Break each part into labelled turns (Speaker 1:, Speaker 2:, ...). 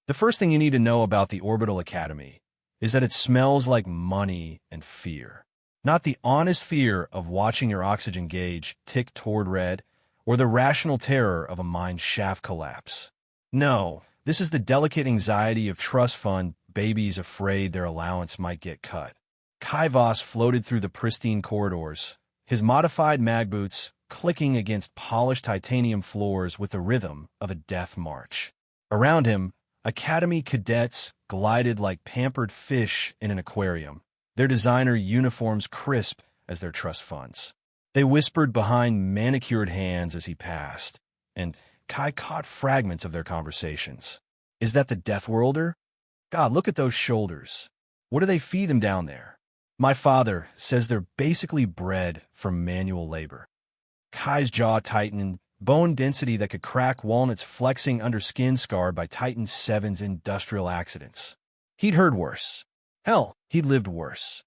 Speaker 1: The first thing you need to know about the Orbital Academy is that it smells like money and fear. Not the honest fear of watching your oxygen gauge tick toward red, or the rational terror of a mine shaft collapse. No, this is the delicate anxiety of trust fund babies afraid their allowance might get cut. Kai Voss floated through the pristine corridors, his modified mag boots clicking against polished titanium floors with the rhythm of a death march. Around him, Academy cadets glided like pampered fish in an aquarium, their designer uniforms crisp as their trust funds. They whispered behind manicured hands as he passed, and Kai caught fragments of their conversations. Is that the Deathworlder? God, look at those shoulders. What do they feed them down there? My father says they're basically bred from manual labor. Kai's jaw tightened, bone density that could crack walnuts flexing under skin scarred by Titan VII's industrial accidents. He'd heard worse. Hell, he'd lived worse.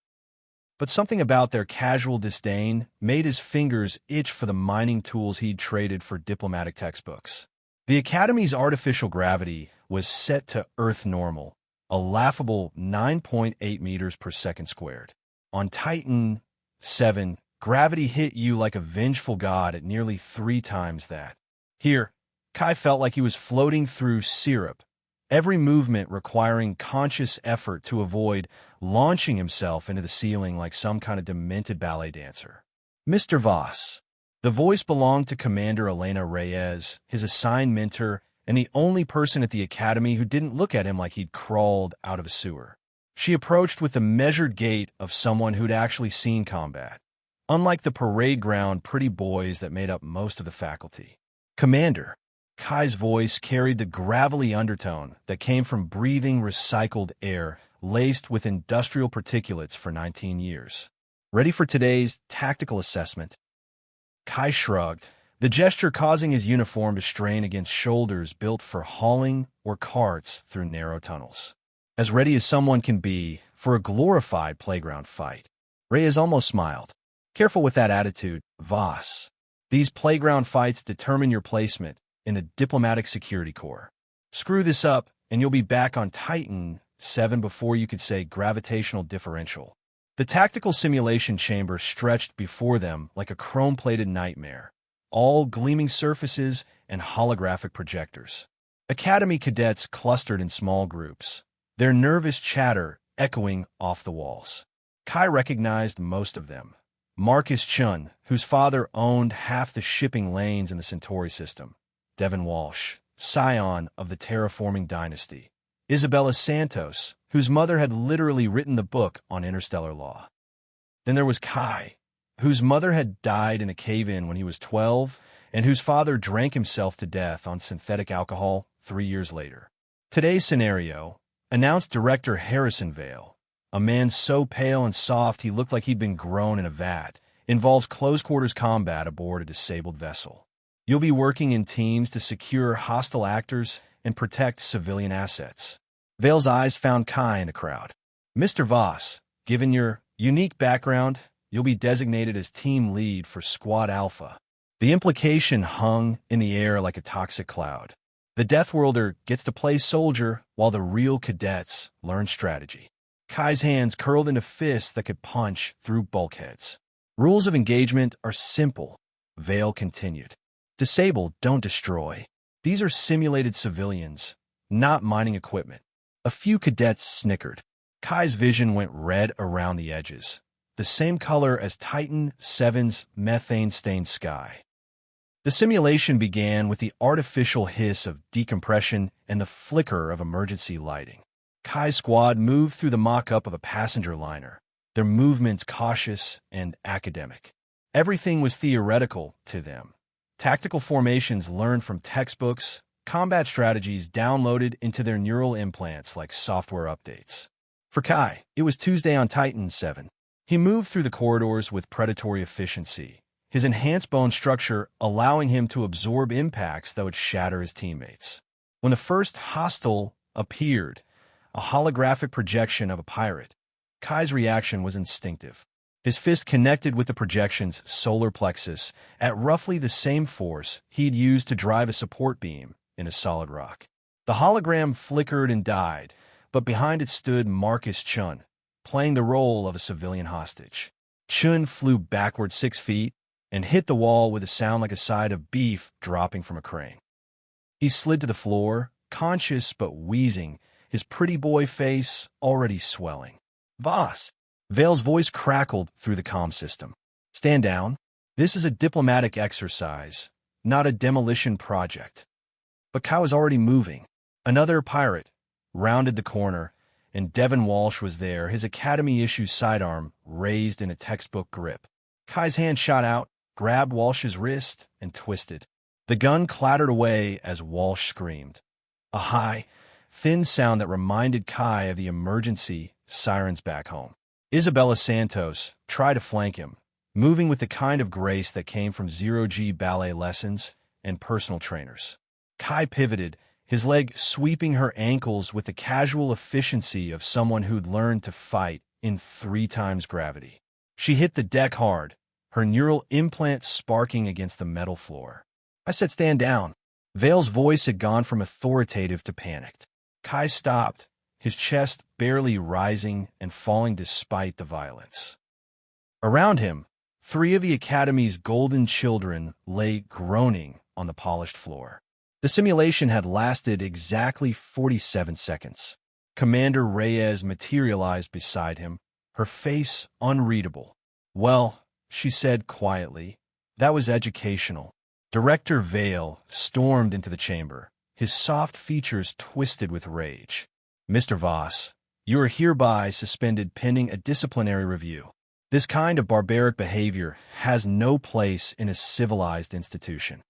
Speaker 1: But something about their casual disdain made his fingers itch for the mining tools he'd traded for diplomatic textbooks. The Academy's artificial gravity was set to Earth normal, a laughable 9.8 meters per second squared. On Titan VII, gravity hit you like a vengeful god at nearly 3 times that. Here, Kai felt like he was floating through syrup, every movement requiring conscious effort to avoid launching himself into the ceiling like some kind of demented ballet dancer. Mr. Voss. The voice belonged to Commander Elena Reyes, his assigned mentor, and the only person at the Academy who didn't look at him like he'd crawled out of a sewer. She approached with the measured gait of someone who'd actually seen combat, unlike the parade ground pretty boys that made up most of the faculty. Commander. Kai's voice carried the gravelly undertone that came from breathing recycled air laced with industrial particulates for 19 years. Ready for today's tactical assessment? Kai shrugged, the gesture causing his uniform to strain against shoulders built for hauling or carts through narrow tunnels. As ready as someone can be for a glorified playground fight. Reyes almost smiled. Careful with that attitude, Voss. These playground fights determine your placement in the Diplomatic Security Corps. Screw this up, and you'll be back on Titan VII before you could say gravitational differential. The tactical simulation chamber stretched before them like a chrome-plated nightmare, all gleaming surfaces and holographic projectors. Academy cadets clustered in small groups, their nervous chatter echoing off the walls. Kai recognized most of them. Marcus Chun, whose father owned half the shipping lanes in the Centauri system. Devin Walsh, scion of the terraforming dynasty. Isabella Santos, whose mother had literally written the book on interstellar law. Then there was Kai, whose mother had died in a cave-in when he was 12, and whose father drank himself to death on synthetic alcohol 3 years later. Today's scenario, announced director Harrison Vale, a man so pale and soft he looked like he'd been grown in a vat, involves close-quarters combat aboard a disabled vessel. You'll be working in teams to secure hostile actors and protect civilian assets. Vale's eyes found Kai in the crowd. Mr. Voss, given your unique background, you'll be designated as team lead for Squad Alpha. The implication hung in the air like a toxic cloud. The Deathworlder gets to play soldier while the real cadets learn strategy. Kai's hands curled into fists that could punch through bulkheads. Rules of engagement are simple, Vale continued. Disable, don't destroy. These are simulated civilians, not mining equipment. A few cadets snickered. Kai's vision went red around the edges, the same color as Titan VII's methane-stained sky. The simulation began with the artificial hiss of decompression and the flicker of emergency lighting. Kai's squad moved through the mock-up of a passenger liner, their movements cautious and academic. Everything was theoretical to them. Tactical formations learned from textbooks, combat strategies downloaded into their neural implants like software updates. For Kai, it was Tuesday on Titan VII. He moved through the corridors with predatory efficiency, his enhanced bone structure allowing him to absorb impacts that would shatter his teammates. When the first hostile appeared, a holographic projection of a pirate, Kai's reaction was instinctive. His fist connected with the projection's solar plexus at roughly the same force he'd used to drive a support beam in a solid rock. The hologram flickered and died, but behind it stood Marcus Chun, playing the role of a civilian hostage. Chun flew backward 6 feet and hit the wall with a sound like a side of beef dropping from a crane. He slid to the floor, conscious but wheezing, his pretty boy face already swelling. Voss! Vale's voice crackled through the comm system. Stand down. This is a diplomatic exercise, not a demolition project. But Kai was already moving. Another pirate rounded the corner, and Devin Walsh was there, his Academy-issue sidearm raised in a textbook grip. Kai's hand shot out, grabbed Walsh's wrist, and twisted. The gun clattered away as Walsh screamed. A high, thin sound that reminded Kai of the emergency sirens back home. Isabella Santos tried to flank him, moving with the kind of grace that came from zero-G ballet lessons and personal trainers. Kai pivoted, his leg sweeping her ankles with the casual efficiency of someone who'd learned to fight in 3 times gravity. She hit the deck hard, her neural implants sparking against the metal floor. I said stand down. Vale's voice had gone from authoritative to panicked. Kai stopped, his chest barely rising and falling despite the violence. Around him, 3 of the Academy's golden children lay groaning on the polished floor. The simulation had lasted exactly 47 seconds. Commander Reyes materialized beside him, her face unreadable. Well, she said quietly, that was educational. Director Vale stormed into the chamber, his soft features twisted with rage. Mr. Voss, you are hereby suspended pending a disciplinary review. This kind of barbaric behavior has no place in a civilized institution.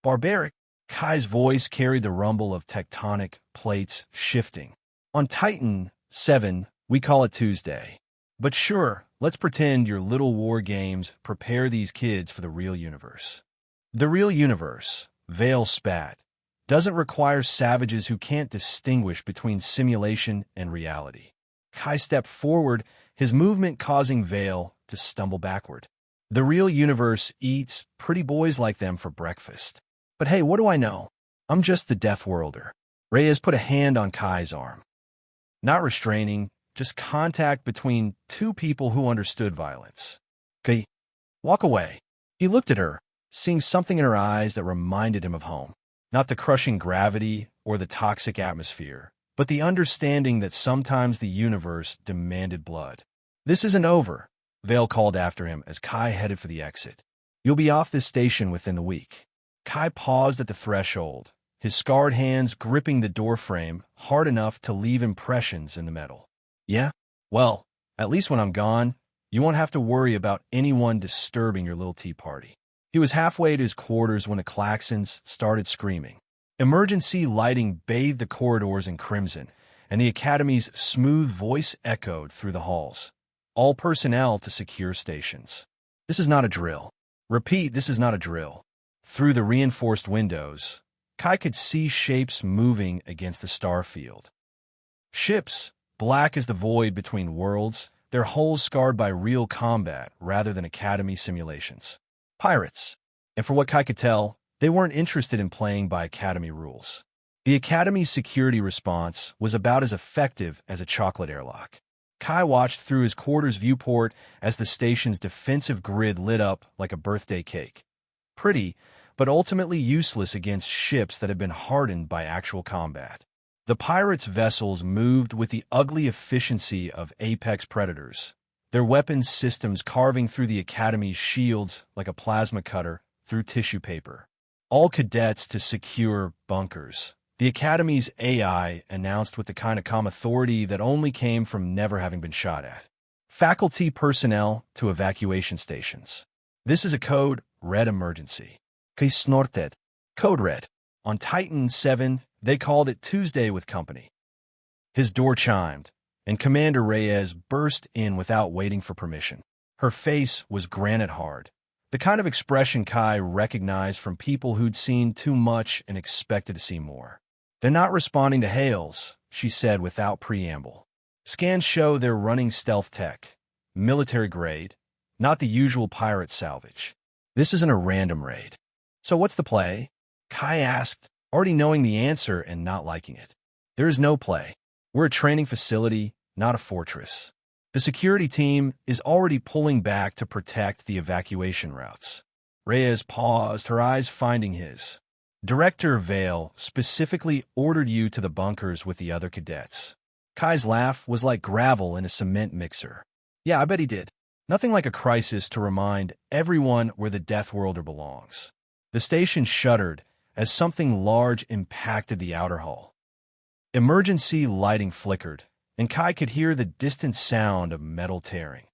Speaker 1: Barbaric? Kai's voice carried the rumble of tectonic plates shifting. On Titan 7, we call it Tuesday. But sure, let's pretend your little war games prepare these kids for the real universe. The real universe, Vale spat, doesn't require savages who can't distinguish between simulation and reality. Kai stepped forward, his movement causing Vale to stumble backward. The real universe eats pretty boys like them for breakfast. But hey, what do I know? I'm just the Deathworlder. Reyes put a hand on Kai's arm. Not restraining, just contact between 2 people who understood violence. Okay, walk away. He looked at her, seeing something in her eyes that reminded him of home. Not the crushing gravity or the toxic atmosphere, but the understanding that sometimes the universe demanded blood. This isn't over, Vale called after him as Kai headed for the exit. You'll be off this station within the week. Kai paused at the threshold, his scarred hands gripping the doorframe hard enough to leave impressions in the metal. Yeah? Well, at least when I'm gone, you won't have to worry about anyone disturbing your little tea party. He was halfway to his quarters when the klaxons started screaming. Emergency lighting bathed the corridors in crimson, and the Academy's smooth voice echoed through the halls. All personnel to secure stations. This is not a drill. Repeat, this is not a drill. Through the reinforced windows, Kai could see shapes moving against the star field. Ships, black as the void between worlds, their hulls scarred by real combat rather than Academy simulations. Pirates. And for what Kai could tell, they weren't interested in playing by Academy rules. The Academy's security response was about as effective as a chocolate airlock. Kai watched through his quarters viewport as the station's defensive grid lit up like a birthday cake. Pretty, but ultimately useless against ships that had been hardened by actual combat. The pirates' vessels moved with the ugly efficiency of apex predators, their weapons systems carving through the Academy's shields like a plasma cutter through tissue paper. All cadets to secure bunkers. The Academy's AI announced with the kind of calm authority that only came from never having been shot at. Faculty personnel to evacuation stations. This is a code red emergency. Kai snorted. Code red. On Titan 7, they called it Tuesday with company. His door chimed, and Commander Reyes burst in without waiting for permission. Her face was granite hard, the kind of expression Kai recognized from people who'd seen too much and expected to see more. They're not responding to hails, she said without preamble. Scans show they're running stealth tech, military grade, not the usual pirate salvage. This isn't a random raid. So what's the play? Kai asked, already knowing the answer and not liking it. There is no play. We're a training facility, not a fortress. The security team is already pulling back to protect the evacuation routes. Reyes paused, her eyes finding his. Director Vale specifically ordered you to the bunkers with the other cadets. Kai's laugh was like gravel in a cement mixer. Yeah, I bet he did. Nothing like a crisis to remind everyone where the Deathworlder belongs. The station shuddered as something large impacted the outer hull. Emergency lighting flickered, and Kai could hear the distant sound of metal tearing,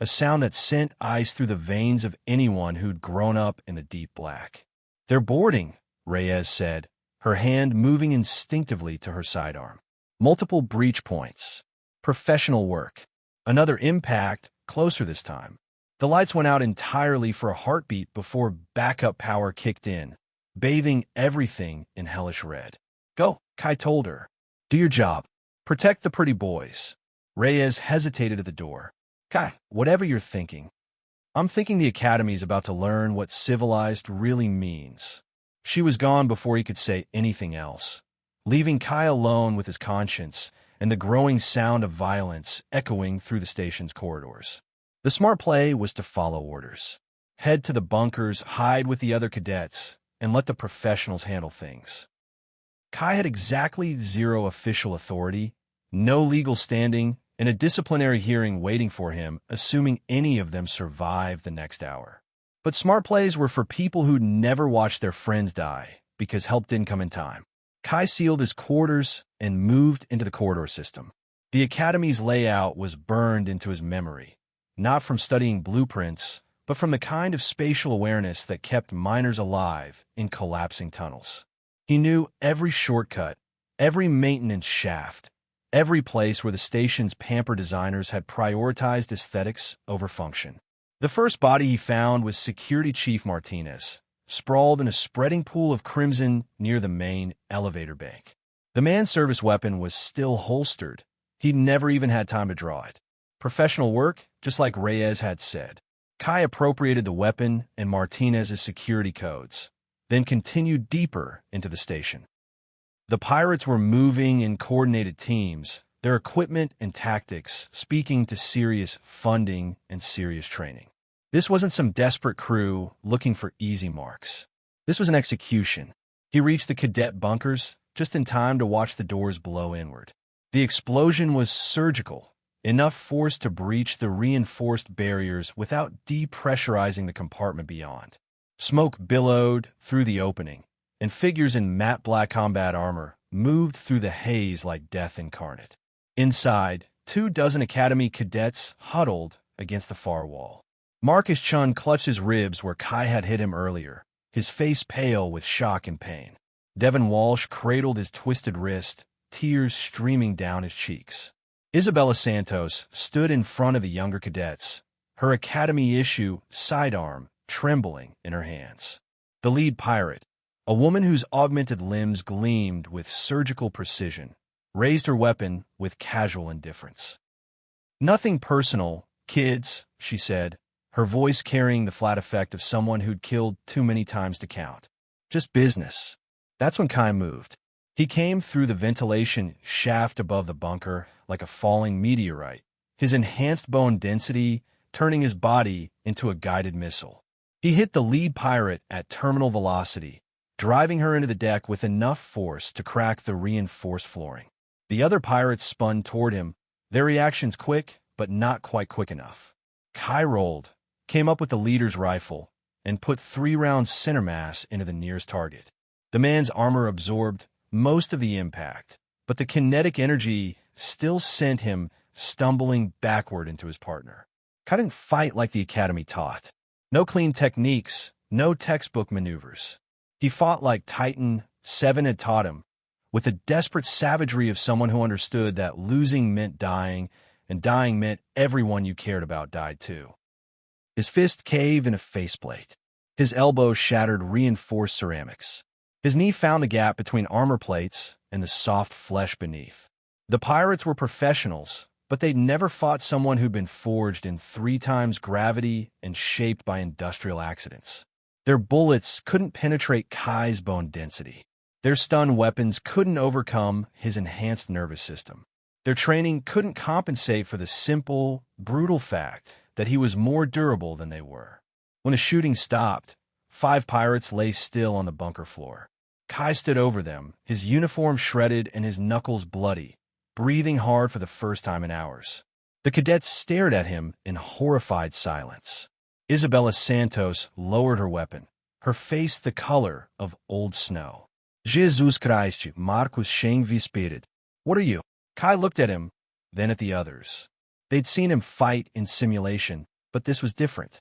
Speaker 1: a sound that sent ice through the veins of anyone who'd grown up in the deep black. They're boarding, Reyes said, her hand moving instinctively to her sidearm. Multiple breach points. Professional work. Another impact, closer this time. The lights went out entirely for a heartbeat before backup power kicked in, bathing everything in hellish red. Go, Kai told her. Do your job. Protect the pretty boys. Reyes hesitated at the door. Kai, whatever you're thinking. I'm thinking the Academy's about to learn what civilized really means. She was gone before he could say anything else, leaving Kai alone with his conscience and the growing sound of violence echoing through the station's corridors. The smart play was to follow orders. Head to the bunkers, hide with the other cadets, and let the professionals handle things. Kai had exactly zero official authority, no legal standing, and a disciplinary hearing waiting for him, assuming any of them survived the next hour. But smart plays were for people who'd never watched their friends die because help didn't come in time. Kai sealed his quarters and moved into the corridor system. The Academy's layout was burned into his memory, not from studying blueprints, but from the kind of spatial awareness that kept miners alive in collapsing tunnels. He knew every shortcut, every maintenance shaft, every place where the station's pampered designers had prioritized aesthetics over function. The first body he found was Security Chief Martinez, sprawled in a spreading pool of crimson near the main elevator bank. The man's service weapon was still holstered. He'd never even had time to draw it. Professional work, just like Reyes had said. Kai appropriated the weapon and Martinez's security codes, then continued deeper into the station. The pirates were moving in coordinated teams, their equipment and tactics speaking to serious funding and serious training. This wasn't some desperate crew looking for easy marks. This was an execution. He reached the cadet bunkers just in time to watch the doors blow inward. The explosion was surgical, enough force to breach the reinforced barriers without depressurizing the compartment beyond. Smoke billowed through the opening, and figures in matte black combat armor moved through the haze like death incarnate. Inside, 24 Academy cadets huddled against the far wall. Marcus Chun clutched his ribs where Kai had hit him earlier, his face pale with shock and pain. Devin Walsh cradled his twisted wrist, tears streaming down his cheeks. Isabella Santos stood in front of the younger cadets, her Academy-issue sidearm trembling in her hands. The lead pirate, a woman whose augmented limbs gleamed with surgical precision, raised her weapon with casual indifference. Nothing personal, kids, she said, her voice carrying the flat effect of someone who'd killed too many times to count. Just business. That's when Kai moved. He came through the ventilation shaft above the bunker like a falling meteorite, his enhanced bone density turning his body into a guided missile. He hit the lead pirate at terminal velocity, driving her into the deck with enough force to crack the reinforced flooring. The other pirates spun toward him, their reactions quick, but not quite quick enough. Kai rolled, came up with the leader's rifle, and put 3 rounds center mass into the nearest target. The man's armor absorbed most of the impact, but the kinetic energy still sent him stumbling backward into his partner. Kai didn't fight like the Academy taught. No clean techniques, no textbook maneuvers. He fought like Titan VII had taught him, with the desperate savagery of someone who understood that losing meant dying, and dying meant everyone you cared about died too. His fist caved in a faceplate. His elbow shattered reinforced ceramics. His knee found the gap between armor plates and the soft flesh beneath. The pirates were professionals, but they'd never fought someone who'd been forged in 3 times gravity and shaped by industrial accidents. Their bullets couldn't penetrate Kai's bone density. Their stun weapons couldn't overcome his enhanced nervous system. Their training couldn't compensate for the simple, brutal fact that he was more durable than they were. When the shooting stopped, 5 pirates lay still on the bunker floor. Kai stood over them, his uniform shredded and his knuckles bloody, breathing hard for the first time in hours. The cadets stared at him in horrified silence. Isabella Santos lowered her weapon, her face the color of old snow. Jesus Christ, Marcus Shane Spirit. What are you? Kai looked at him, then at the others. They'd seen him fight in simulation, but this was different.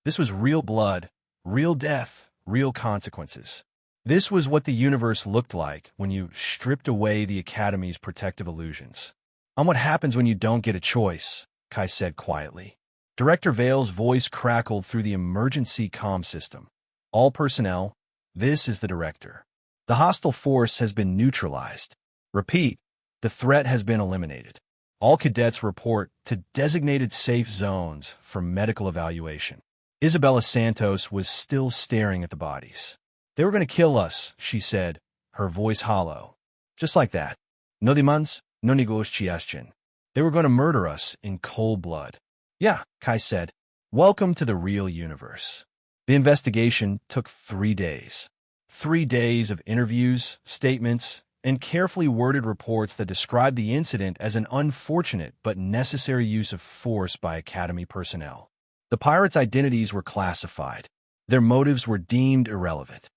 Speaker 1: This was real blood, real death, real consequences. This was what the universe looked like when you stripped away the Academy's protective illusions. "I'm what happens when you don't get a choice," Kai said quietly. Director Vale's voice crackled through the emergency comm system. "All personnel, this is the director. The hostile force has been neutralized. Repeat, the threat has been eliminated. All cadets report to designated safe zones for medical evaluation." Isabella Santos was still staring at the bodies. "They were going to kill us," she said, her voice hollow. "Just like that. No demands, no negotiation. They were going to murder us in cold blood." "Yeah," Kai said. "Welcome to the real universe." The investigation took 3 days. 3 days of interviews, statements, and carefully worded reports that described the incident as an unfortunate but necessary use of force by Academy personnel. The pirates' identities were classified. Their motives were deemed irrelevant.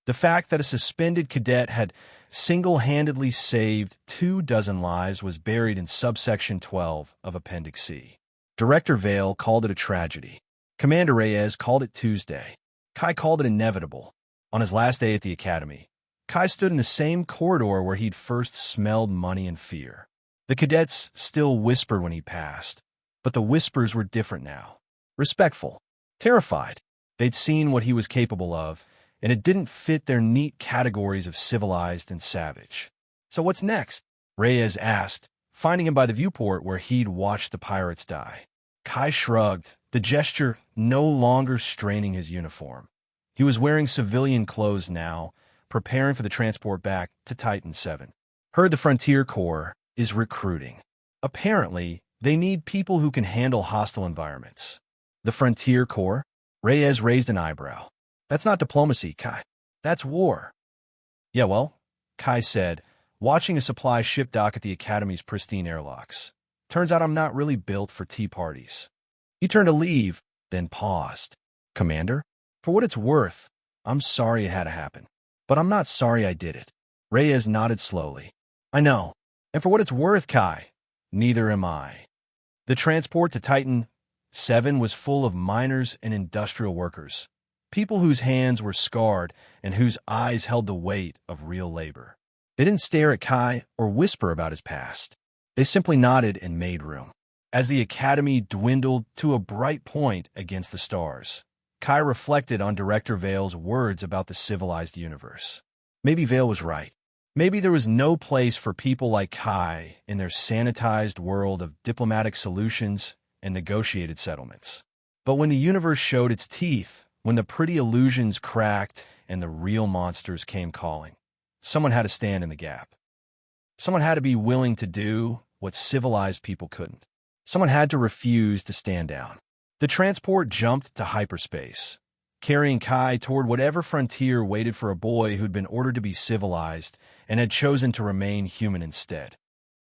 Speaker 1: The fact that a suspended cadet had single-handedly saved 24 lives was buried in subsection 12 of Appendix C. Director Vale called it a tragedy. Commander Reyes called it Tuesday. Kai called it inevitable. On his last day at the Academy, Kai stood in the same corridor where he'd first smelled money and fear. The cadets still whispered when he passed, but the whispers were different now. Respectful, terrified. They'd seen what he was capable of, and it didn't fit their neat categories of civilized and savage. "So what's next?" Reyes asked, finding him by the viewport where he'd watched the pirates die. Kai shrugged, the gesture no longer straining his uniform. He was wearing civilian clothes now, preparing for the transport back to Titan 7. "Heard the Frontier Corps is recruiting. Apparently, they need people who can handle hostile environments." "The Frontier Corps?" Reyes raised an eyebrow. "That's not diplomacy, Kai. That's war." "Yeah, well," Kai said, watching a supply ship dock at the Academy's pristine airlocks. "Turns out I'm not really built for tea parties." He turned to leave, then paused. "Commander? For what it's worth, I'm sorry it had to happen. But I'm not sorry I did it." Reyes nodded slowly. "I know. And for what it's worth, Kai, neither am I." The transport to Titan 7 was full of miners and industrial workers, people whose hands were scarred and whose eyes held the weight of real labor. They didn't stare at Kai or whisper about his past. They simply nodded and made room. As the Academy dwindled to a bright point against the stars, Kai reflected on Director Vale's words about the civilized universe. Maybe Vale was right. Maybe there was no place for people like Kai in their sanitized world of diplomatic solutions and negotiated settlements. But when the universe showed its teeth, when the pretty illusions cracked and the real monsters came calling, someone had to stand in the gap. Someone had to be willing to do what civilized people couldn't. Someone had to refuse to stand down. The transport jumped to hyperspace, carrying Kai toward whatever frontier waited for a boy who'd been ordered to be civilized and had chosen to remain human instead.